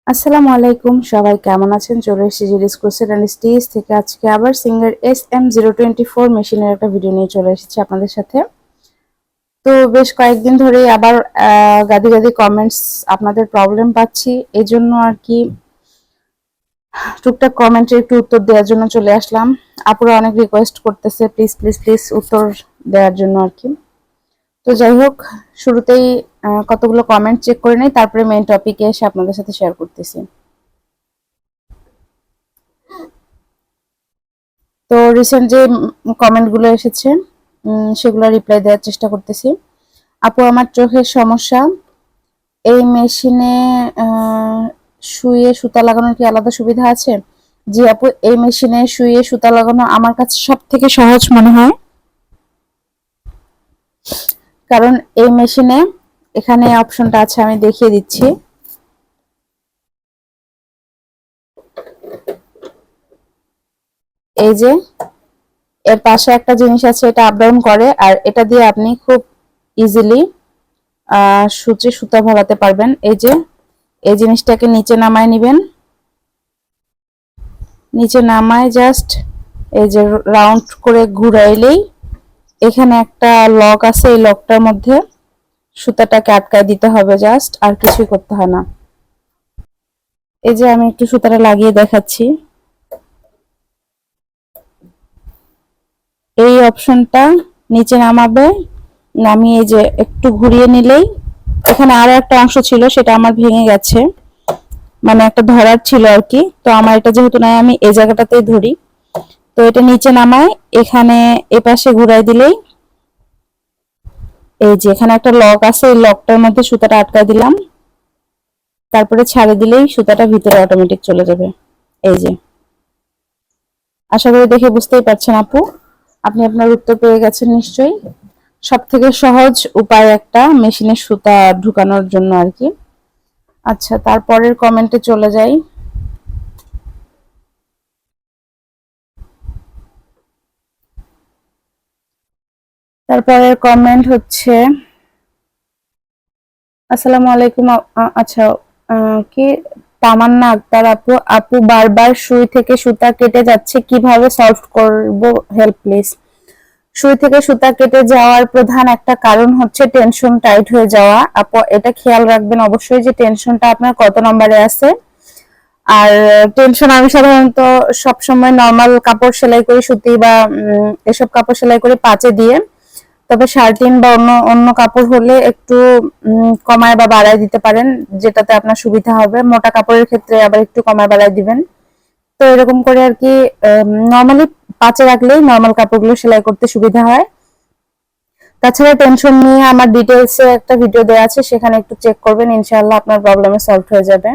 আসসালামু আলাইকুম, সবাই কেমন আছেন? চলে এসেছি জিরিস ক্রোশেট অ্যান্ড স্টিচ থেকে। আজকে আবার সিঙ্গার SM024 মেশিনের একটা ভিডিও নিয়ে চলে এসেছি আপনাদের সাথে। তো বেশ কয়েকদিন ধরেই আবার গাদি গাদি কমেন্টস আপনাদের প্রবলেম পাচ্ছি, এই জন্য আর কি টুকটাক কমেন্টের একটু উত্তর দেওয়ার জন্য চলে আসলাম। আপুরা অনেক রিকোয়েস্ট করতেছে প্লিজ প্লিজ প্লিজ উত্তর দেওয়ার জন্য আর কি। তো যাই হোক, শুরুতেই কতগুলো কমেন্ট চেক করে নেই, তারপরে মেইন টপিকে এসে আপনাদের সাথে শেয়ার করতেছি। তো রিসেন্ট যে কমেন্টগুলো এসেছে সেগুলো রিপ্লাই দেওয়ার চেষ্টা করতেছি। আপু, আমার চোখের সমস্যা, এই মেশিনে সুইয়ে সুতা লাগানোর কি আলাদা সুবিধা আছে? জি আপু, এই মেশিনে সুইয়ে সুতা লাগানো আমার কাছে সব থেকে সহজ মনে হয়, কারণ এই মেশিনে এখানে অপশনটা আছে, আমি দেখিয়ে দিচ্ছি। এই যে এর পাশে একটা জিনিস আছে, এটা আপ ডাউন করে, আর এটা দিয়ে আপনি খুব ইজিলি সূচে সুতা ভরাতে পারবেন। এই যে এই জিনিসটাকে নিচে নামায় নিবেন, নিচে নামায় জাস্ট এই যে রাউন্ড করে ঘুরাইলেই এখানে একটা লক আছে, এই লকটার মধ্যে সুতাটাকে আটকায় দিতে হবে জাস্ট, আর কিছুই করতে হয় না। এই যে আমি একটু সুতাটা লাগিয়ে দেখাচ্ছি। এই অপশনটা নিচে নামাবে, নামিয়ে যে একটু ঘুরিয়ে নিলেই, এখানে আরো একটা অংশ ছিল সেটা আমার ভেঙে গেছে, মানে একটা ধরার ছিল আর কি। তো আমার এটা যেহেতু নাই, আমি এই জায়গাটাতেই ধরি। তো এটা নিচে নামায় এখানে এপাশে ঘুরাই দিলেই, এই যে এখানে একটা লক আছে, এই লকটার মধ্যে সুতাটা আটকায় দিলাম, তারপরে ছাড়ে দিলেই সুতাটা ভিতরে অটোমেটিক চলে যাবে। এই যে, আশা করি দেখে বুঝতেই পারছেন আপু, আপনি আপনার উত্তর পেয়ে গেছেন নিশ্চয়ই। সব থেকে সহজ উপায় একটা মেশিনে সুতা ঢুকানোর জন্য আর কি। আচ্ছা, তারপরের কমেন্টে চলে যাই। তারপরের কমেন্ট হচ্ছে, আসসালামু আলাইকুম। আচ্ছা, কি তামান্না আক্তার আপু, আপু বারবার সুই থেকে সুতা কেটে যাচ্ছে, কিভাবে সলভ করব, হেল্প প্লিজ। সুই থেকে সুতা কেটে যাওয়ার প্রধান একটা কারণ হচ্ছে টেনশন টাইট হয়ে যাওয়া। আপু এটা খেয়াল রাখবেন অবশ্যই যে টেনশনটা আপনার কত নম্বরে আছে। আর টেনশন আমি সাধারণত সবসময় নর্মাল কাপড় সেলাই করি, সুতি বা এসব কাপড় সেলাই করে পাঁচে দিয়ে। তবে শার্টিন বা অন্য অন্য কাপড় হলে একটু কমায় বা বাড়ায় দিতে পারেন, যেটাতে আপনার সুবিধা হবে। মোটা কাপড়ের ক্ষেত্রে আবার একটু কমায় বাড়ায় দিবেন। তো এরকম করে আর কি নর্মালি পাঁচে রাখলেই নর্মাল কাপড়গুলো সেলাই করতে সুবিধা হয়। তাছাড়া টেনশন নিয়ে আমার ডিটেলসে একটা ভিডিও দেওয়া আছে, সেখানে একটু চেক করবেন, ইনশাআল্লাহ আপনার প্রবলেমে সলভ হয়ে যাবে।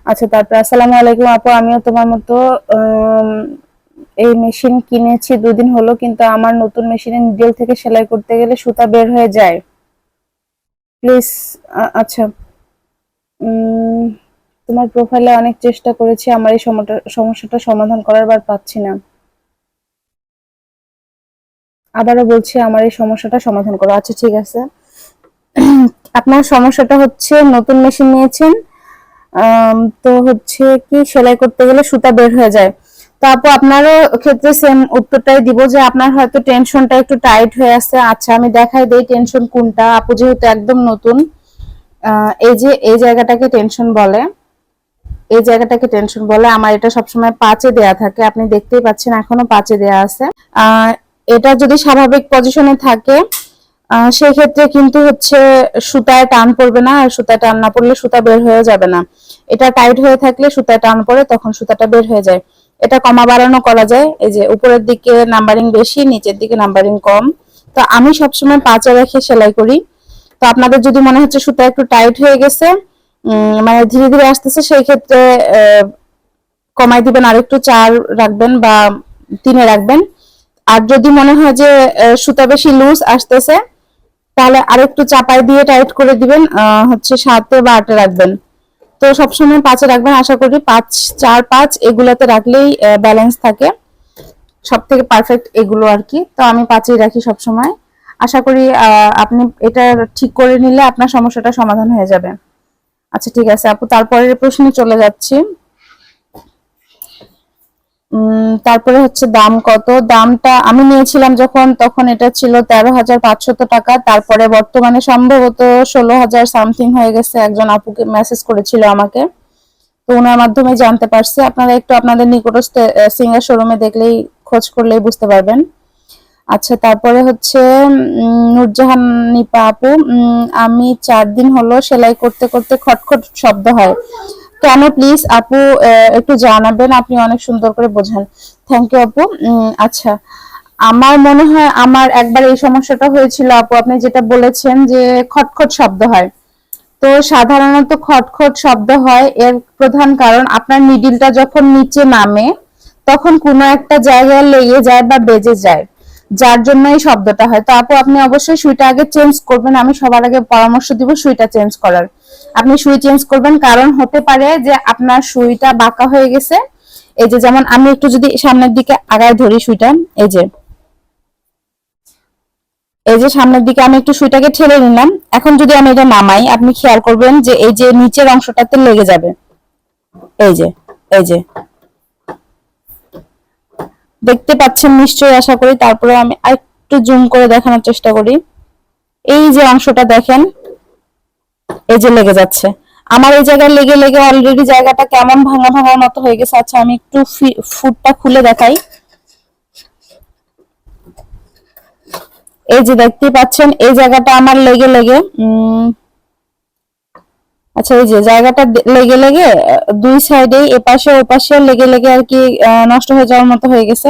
আচ্ছা, তারপর আসসালামু আলাইকুম আপু, আমিও তোমার মতো এই মেশিন কিনেছি 2 দিন হলো, কিন্তু আমার নতুন মেশিনে নিডল থেকে সেলাই করতে গেলে সুতা বের হয়ে যায় প্লিজ। আচ্ছা, তোমার প্রোফাইলে অনেক চেষ্টা করেছি আমার এই সমস্যাটা সমাধান করার, বার পাচ্ছি না। আবারও বলছি, আমার এই সমস্যাটা সমাধান করো। আচ্ছা ঠিক আছে। আপনার সমস্যাটা হচ্ছে নতুন মেশিন নিয়েছেন, তো হচ্ছে কি সেলাই করতে গেলে সুতা বের হয়ে যায়। তো আপু আপনারও ক্ষেত্রে সেম উত্তরটাই দিব, যে আপনার হয়তো টেনশনটা একটু টাইট হয়ে আছে। আচ্ছা, আমি দেখাই দেই টেনশন কোনটা। আপু যেহেতু একদম নতুন, এই যে এই জায়গাটাকে টেনশন বলে, এই জায়গাটাকে টেনশন বলে। আমার এটা সবসময় পাঁচে দেয়া থাকে, আপনি দেখতেই পাচ্ছেন এখনো পাঁচে দেয়া আছে। আহ এটা যদি স্বাভাবিক পজিশনে থাকে সেই ক্ষেত্রে কিন্তু হচ্ছে সুতায় টান পড়বে না, আর সুতায় টান না পড়লে সুতা বের হয়ে যাবে না। এটা টাইট হয়ে থাকলে সুতায় টান পড়ে, তখন সুতাটা বের হয়ে যায়। এটা কমা বাড়ানো করা যায়, এই যে উপরের দিকে নাম্বারিং বেশি, নিচের দিকে নাম্বারিং কম। তো আমি সবসময় পাঁচে রেখে সেলাই করি। তো আপনাদের যদি মনে হচ্ছে সুতা একটু টাইট হয়ে গেছে, মানে ধীরে ধীরে আসতেছে, সেই ক্ষেত্রে কমাই দিবেন, আর একটু 4 রাখবেন বা 3-এ রাখবেন। আর যদি মনে হয় যে সুতা বেশি লুজ আসতেছে, তাহলে আরেকটু চাপাই দিয়ে টাইট করে দিবেন, হচ্ছে 7-এ বা 8-এ রাখবেন। তো সবসময় পাঁচে রাখবেন, আশা করি 5, 4, 5 এগুলাতে রাখলেই ব্যালেন্স থাকে। সব থেকে পারফেক্ট এগুলো আর কি। তো আমি পাঁচেই রাখি সবসময়। আশা করি আপনি এটা ঠিক করে নিলে আপনার সমস্যাটা সমাধান হয়ে যাবে। আচ্ছা ঠিক আছে আপু, তারপরের প্রশ্নে চলে যাচ্ছি। তারপরে হচ্ছে দাম কত? দামটা আমি নিয়েছিলাম যখন, তখন এটা ছিল 13,500 টাকা। তারপরে বর্তমানে সম্ভবত 16,000 সামথিং হয়ে গেছে। একজন আপুকে মেসেজ করেছিল আমাকে, তো ওনার মাধ্যমে জানতে পারছি। আপনারা একটু আপনাদের নিকটস্থ সিঙ্গার শোরুমে দেখলেই, খোঁজ করলেই বুঝতে পারবেন। আচ্ছা তারপরে হচ্ছে নূরজাহান নিপা আপু, আমি 4 দিন হলো সেলাই করতে করতে খটখট শব্দ হয়, কেন প্লিজ আপু একটু জানাবেন, আপনি অনেক সুন্দর করে বোঝান। থ্যাংক ইউ আপু। আচ্ছা, আমার মনে হয় আমার একবার এই সমস্যাটা হয়েছিল আপু, আপনি যেটা বলেছেন যে খটখট শব্দ হয়। তো সাধারণত খটখট শব্দ হয় এর প্রধান কারণ আপনার নিডিলটা যখন নিচে নামে তখন কোনো একটা জায়গায় লেগে যায় বা বেজে যায়, যার জন্য এই শব্দটা হয়। তো আপু আপনি অবশ্যই সুইটা আগে চেঞ্জ করবেন, আমি সবার আগে পরামর্শ দিব সুইটা চেঞ্জ করার। আপনি সুই চেঞ্জ করবেন, কারণ হতে পারে যে আপনার সুইটা বাঁকা হয়ে গেছে। এই যে যেমন আমি একটু যদি সামনের দিকে আগায় ধরি সুইটা, এই যে সামনের দিকে আমি একটু সুইটাকে ঠেলে নিলাম। এখন যদি আমি এটা নামাই, আপনি খেয়াল করবেন যে এই যে নিচের অংশটাতে লেগে যাবে। এই যে এই যে দেখতে পাচ্ছেন নিশ্চয়ই, আশা করি। তারপরে আমি একটু জুম করে দেখানোর চেষ্টা করি। এই যে অংশটা দেখেন, এই যে লেগে যাচ্ছে আমার, এই জায়গায় লেগে লেগে অলরেডি জায়গাটা কেমন ভাঙা ভাঙার মতো হয়ে গেছে। আচ্ছা আমি একটু ফুটটা খুলে দেখাই। এই যে দেখতে পাচ্ছেন এই জায়গাটা আমার লেগে লেগে আচ্ছা এই যে জায়গাটা লেগে লেগে দুই সাইডে এপাশে ওপাশে লেগে লেগে আর কি নষ্ট হয়ে যাওয়ার মতো হয়ে গেছে।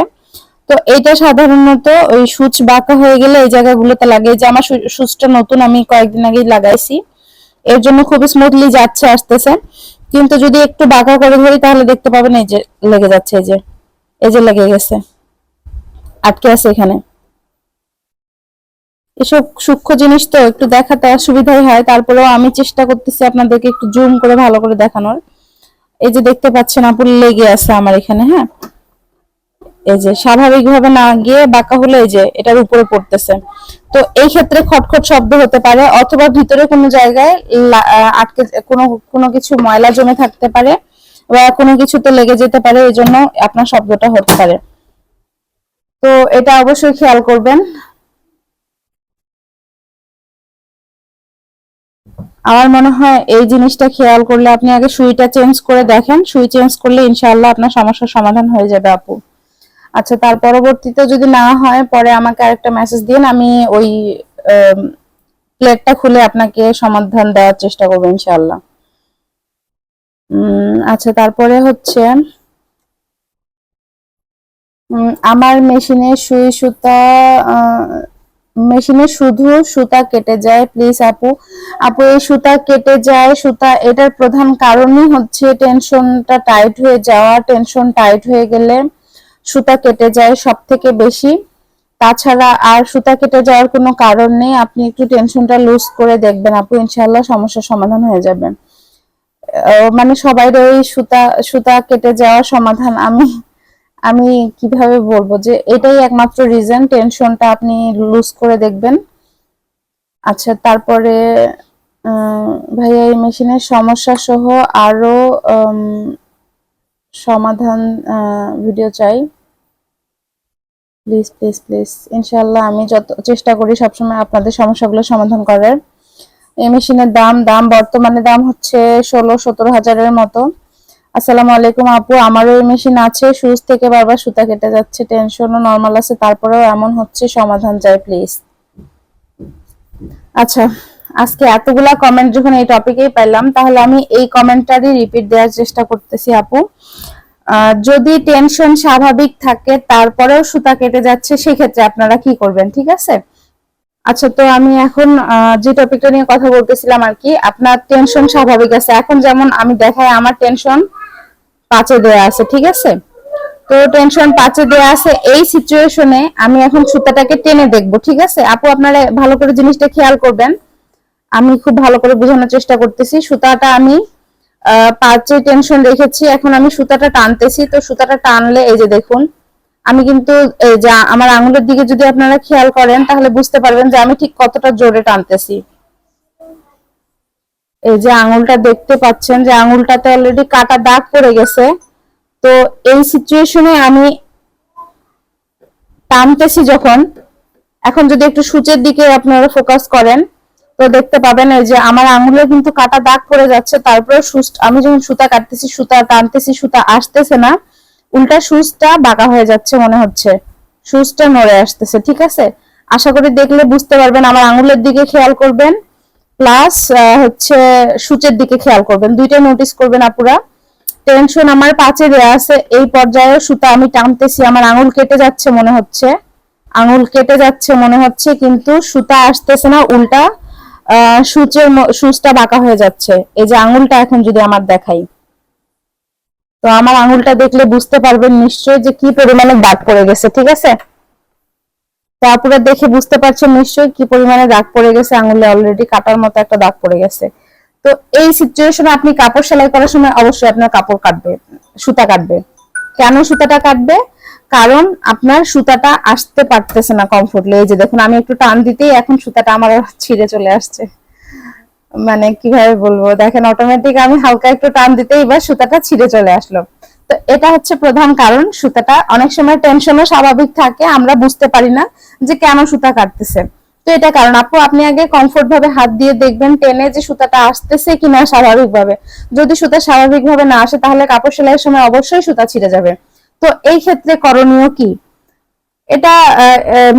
তো এটা সাধারণত ওই সুচ বাঁকা হয়ে গেলে এই জায়গাগুলোতে লাগে। যে আমার সুচটা নতুন, আমি কয়েকদিন আগেই লাগাইছি, এর জন্য খুব স্মুথলি যাচ্ছে আসতেছে। কিন্তু যদি একটু বাঁকা করে ধরি তাহলে দেখতে পাবেন এই যে লেগে যাচ্ছে, এই যে লেগে গেছে, আটকে আছে এখানে। এসব সূক্ষ্ম জিনিস তো একটু দেখাতে অসুবিধাই হয়, তারপরেও আমি চেষ্টা করতেছি আপনাদেরকে একটু জুম করে ভালো করে দেখানোর। এই যে দেখতে পাচ্ছেন আপু লেগে আছে আমার এখানে, হ্যাঁ। এই যে স্বাভাবিকভাবে না গিয়ে বাঁকা হলে এই যে এটার উপরে পড়তেছে। তো এই ক্ষেত্রে খটখট শব্দ হতে পারে, অথবা ভিতরে কোনো জায়গায় আটকে কোনো কোনো কিছু ময়লা জমে থাকতে পারে, বা কোনো কিছুতে লেগে যেতে পারে, এই জন্য আপনার শব্দটা হতে পারে। তো এটা অবশ্যই খেয়াল করবেন। আমার মনে হয় এই জিনিসটা খেয়াল করলে, আপনি আগে সুইটা চেঞ্জ করে দেখেন, সুই চেঞ্জ করলে ইনশাআল্লাহ আপনার সমস্যার সমাধান হয়ে যাবে আপু। আচ্ছা তার পরবর্তীতে যদি না হয়, পরে আমাকে আরেকটা মেসেজ দিন, আমি ওই প্লেটটা খুলে আপনাকে সমাধান দেওয়ার চেষ্টা করবো ইনশাআল্লাহ। আচ্ছা তারপরে হচ্ছে আমার মেশিনে সুই সুতা, মেশিনে শুধু সুতা কেটে যায় প্লিজ আপু। আপু এই সুতা কেটে যায়, সুতা এটার প্রধান কারণই হচ্ছে টেনশনটা টাইট হয়ে যাওয়া। টেনশন টাইট হয়ে গেলে সুতা কেটে যায় সব থেকে বেশি। তাছাড়া আর সুতা কেটে যাওয়ার কোনো কারণ নেই। আপনি একটু টেনশনটা লুজ করে দেখবেন আপু, ইনশাআল্লাহ সমস্যার সমাধান হয়ে যাবে। মানে সবাই ওই সুতা সুতা কেটে যাওয়ার সমাধান আমি আমি কিভাবে বলবো যে এটাই একমাত্র রিজন, টেনশনটা আপনি লুজ করে দেখবেন। আচ্ছা তারপরে ভাইয়া এই মেশিনের সমস্যা সহ আরো সমাধান ভিডিও চাই প্লিজ প্লিজ প্লিজ। ইনশাআল্লাহ আমি যত চেষ্টা করি সবসময় আপনাদের সমস্যাগুলো সমাধান করার। এই মেশিনের দাম বর্তমানে দাম হচ্ছে 16-17 হাজারের মতো। আসসালামু আলাইকুম আপু, আমারও এই মেশিন আছে, সুচ থেকে বারবার সুতা কেটে যাচ্ছে, টেনশনও নর্মাল আছে, তারপরেও এমন হচ্ছে, সমাধান চাই প্লিজ। আচ্ছা আজকে এতগুলা কমেন্ট যখন এই টপিকেই পাইলাম, তাহলে আমি এই কমেন্টটারই রিপিট দেওয়ার চেষ্টা করতেছি আপু। যদি টেনশন স্বাভাবিক থাকে তারপরেও সুতা কেটে যাচ্ছে, সেক্ষেত্রে আপনারা কি করবেন, ঠিক আছে? আচ্ছা তো আমি এখন যে টপিকটা নিয়ে কথা বলতেছিলাম আর কি, আপনার টেনশন স্বাভাবিক আছে, এখন যেমন আমি দেখাই আমার টেনশন 5-এ দেয়া আছে, ঠিক আছে? তো টেনশন 5-এ দেয়া আছে, এই সিচুয়েশনে আমি এখন সুতাটাকে টেনে দেখবো, ঠিক আছে আপু? আপনারা ভালো করে জিনিসটা খেয়াল করবেন, আমি খুব ভালো করে বোঝানোর চেষ্টা করতেছি। সুতাটা আমি 5-এ টেনশন রেখেছি, এখন আমি সুতাটা টানতেছি। তো সুতাটা টানলে এই যে দেখুন, আমি কিন্তু এই যে আমার আঙুলের দিকে যদি আপনারা খেয়াল করেন তাহলে বুঝতে পারবেন যে আমি ঠিক কতটা জোরে টানতেছি। এই যে আঙুলটা দেখতে পাচ্ছেন যে আঙুলটাতে অলরেডি কাটা দাগ পড়ে গেছে। তো এই সিচুয়েশনে আমি টানতেছি যখন, এখন যদি একটু সূচের দিকে আপনারা ফোকাস করেন তো দেখতে পাবেন এই যে আমার আঙুলে কিন্তু কাটা দাগ পড়ে যাচ্ছে, তারপরে আমি যখন সুতা কাটতেছি, সুতা টানতেছি, সুতা আসতেছে না, উল্টা সুচটা বাঁকা হয়ে যাচ্ছে মনে হচ্ছে, সুচটা নড়ে আসতেছে। ঠিক আছে, আশা করি দেখলে বুঝতে পারবেন। আমার আঙুলের দিকে খেয়াল করবেন, প্লাস হচ্ছে সূচের দিকে খেয়াল করবেন, দুইটা নোটিস করবেন আপুরা। টেনশন আমার 5-এ দেয়া আছে, এই পর্যায়ে সুতা আমি টানতেছি, আমার আঙুল কেটে যাচ্ছে মনে হচ্ছে, আঙুল কেটে যাচ্ছে মনে হচ্ছে, কিন্তু সুতা আসতেছে না, উল্টা সুচটা বাঁকা হয়ে যাচ্ছে। এই যে আঙুলটা এখন যদি আমার দেখাই, তো আমার আঙুলটা দেখলে বুঝতে পারবেন নিশ্চয়ই যে কি পরিমাণে দাগ পড়ে গেছে। ঠিক আছে, তো আপনারা দেখে বুঝতে পারছেন নিশ্চয়ই কি পরিমাণে দাগ পড়ে গেছে, আঙুলে অলরেডি কাটার মতো একটা দাগ পড়ে গেছে। তো এই সিচুয়েশনে আপনি কাপড় সেলাই করার সময় অবশ্যই আপনার কাপড় কাটবে, সুতা কাটবে। কেন সুতাটা কাটবে? কারণ আপনার সুতাটা আসতে পারতেছে না কমফোর্টলি। এই যে দেখুন, আমি একটু টান দিতেই এখন সুতাটা আমার ছিঁড়ে চলে আসছে। মানে কিভাবে বলবো, দেখেন অটোমেটিক আমি হালকা একটু টান দিতেই এবার সুতাটা ছিঁড়ে চলে আসলো। তো এটা হচ্ছে প্রধান কারণ। সুতাটা অনেক সময় টেনশনও স্বাভাবিক থাকে, আমরা বুঝতে পারি না যে কেন সুতা কাটতেছে। তো এটা কারণ। আপনি আগে কমফোর্ট ভাবে হাত দিয়ে দেখবেন টেনে যে সুতাটা আসতেছে কিনা স্বাভাবিক ভাবে। যদি সুতা স্বাভাবিক ভাবে না আসে তাহলে কাপড় সেলাইয়ের সময় অবশ্যই সুতা ছিঁড়ে যাবে। তো এই ক্ষেত্রে করণীয় কি? এটা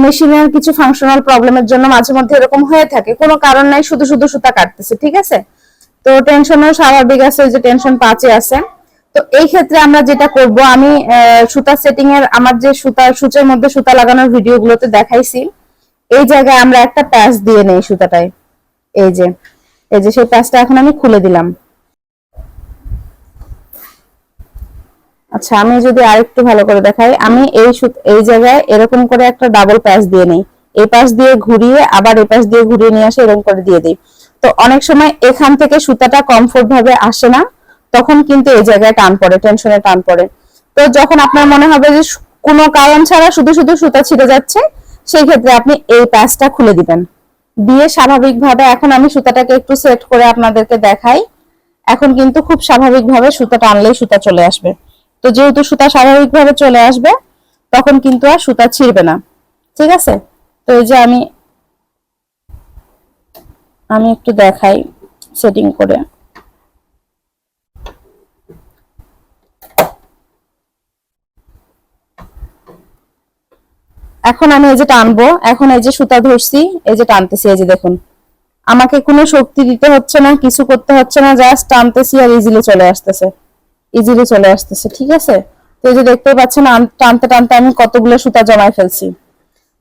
মেশিনের কিছু ফাংশনাল প্রবলেমের জন্য মাঝে মধ্যে এরকম হয়ে থাকে, কোনো কারণ নাই, শুধু শুধু সুতা কাটতেছে। ঠিক আছে, তো টেনশনও স্বাভাবিক আছে, যে টেনশন 5-এ আছে। তো এই ক্ষেত্রে আমরা যেটা করব, আমি সুতা সেটিং এর আমার যে সূচের মধ্যে সুতা লাগানোর ভিডিওগুলোতে দেখাইছি, এই জায়গায় আমরা একটা প্যাচ দিয়ে নেই সুতাটায়। এই যে সেই প্যাচটা এখন আমি খুলে দিলাম। আচ্ছা, আমি যদি আরেকটু ভালো করে দেখাই, আমি এই জায়গায় এরকম করে একটা ডাবল প্যাচ দিয়ে নেই, এই পাশ দিয়ে ঘুরিয়ে আবার এই পাশ দিয়ে ঘুরিয়ে নিয়ে আসে, এরকম করে দিয়ে দিই। তো অনেক সময় এখান থেকে সুতাটা কমফোর্ট ভাবে আসে না, তখন কিন্তু এই জায়গায় টান পড়ে, টেনশনে টান পড়ে। তো যখন আপনার মনে হবে যে কোনো কারণ ছাড়া শুধু শুধু সুতা ছিঁড়ে যাচ্ছে, সেই ক্ষেত্রে আপনি এই প্যাচটা খুলে দিবেন, দিয়ে স্বাভাবিকভাবে, এখন আমি সুতাটাকে একটু সেট করে আপনাদেরকে দেখাই, এখন কিন্তু খুব স্বাভাবিকভাবে সুতা টানলেই সুতা চলে আসবে। তো যেহেতু সুতা স্বাভাবিকভাবে চলে আসবে, তখন কিন্তু আর সুতা ছিঁড়বে না। ঠিক আছে, তো এই যে আমি একটু দেখাই সেটিং করে। এখন আমি এই যে টানবো, এখন এই যে সুতা ধরছি, এই যে টানতেছি, এই যে দেখুন, আমাকে কোনো শক্তি দিতে হচ্ছে না, কিছু করতে হচ্ছে না, জাস্ট টানতেছি আর ইজিলি চলে আসতেছে, ইজিলি চলে আসতেছে। ঠিক আছে, তো এই যে দেখতে পাচ্ছেন টানতে টানতে আমি কতগুলো সুতা জমায় ফেলছি।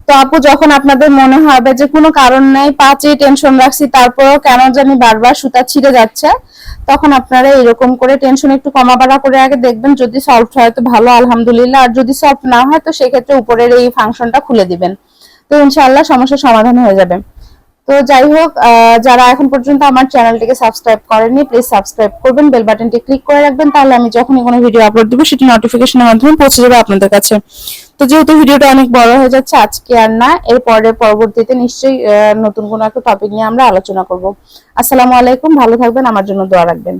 তো আপু, যখন আপনাদের মনে হবে যে কোনো কারণ নেই, 5-এ টেনশন রাখছি, তারপরেও কেন জানি বারবার সুতা ছিঁড়ে যাচ্ছে, তখন আপনারা এরকম করে টেনশন একটু কমা বাড়া করে আগে দেখবেন, যদি সলভ হয় তো ভালো, আলহামদুলিল্লাহ, আর যদি সলভ না হয় তো সেক্ষেত্রে উপরের এই ফাংশনটা খুলে দিবেন, তো ইনশাআল্লাহ সমস্যার সমাধান হয়ে যাবে। তো যাই হোক, যারা এখন পর্যন্ত আমার চ্যানেলটিকে সাবস্ক্রাইব করেননি, প্লিজ সাবস্ক্রাইব করবেন, বেল বাটনটি ক্লিক করে রাখবেন, তাহলে আমি যখনই কোনো ভিডিও আপলোড দিব সেটি নোটিফিকেশনের মাধ্যমে পৌঁছে যাবে আপনাদের কাছে। তো যেহেতু ভিডিওটা অনেক বড় হয়ে যাচ্ছে, আজকে আর না, এরপরে পরবর্তীতে নিশ্চয়ই নতুন কোনো একটা টপিক নিয়ে আমরা আলোচনা করব। আসসালামু আলাইকুম, ভালো থাকবেন, আমার জন্য দোয়া রাখবেন।